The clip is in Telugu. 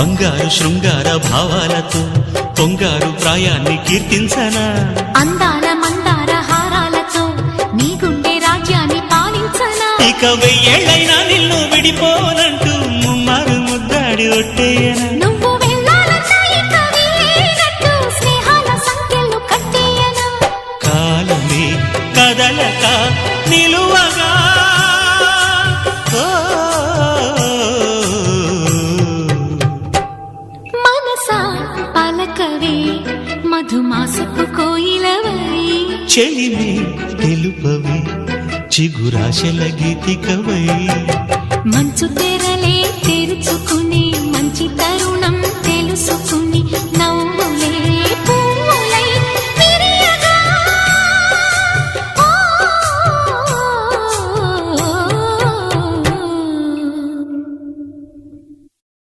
బంగారు శృంగార భావాలతో పొంగారు ప్రాయాన్ని కీర్తించనా అందాల మందార హారాలతో నీ గుండె రాజ్యాన్ని పాలించనా ఇక వెయ్యేళ్ళైనా నిన్ను విడిపోనంటూ ముమ్మారు ముద్దాడి ఒట్టేయనా నువ్వు వెళ్ళాలన్నా ఇక వీలైనట్టు స్నేహాల సంఖ్యలు కట్టేయనా కాలమే కదలక నిలువగా మనసా పలకవే మధుమాసపు కోయిలవై చెలిమి తెలుపవే చిగురాశల గీతికవై మంచు తెరలే తెరుచుకుని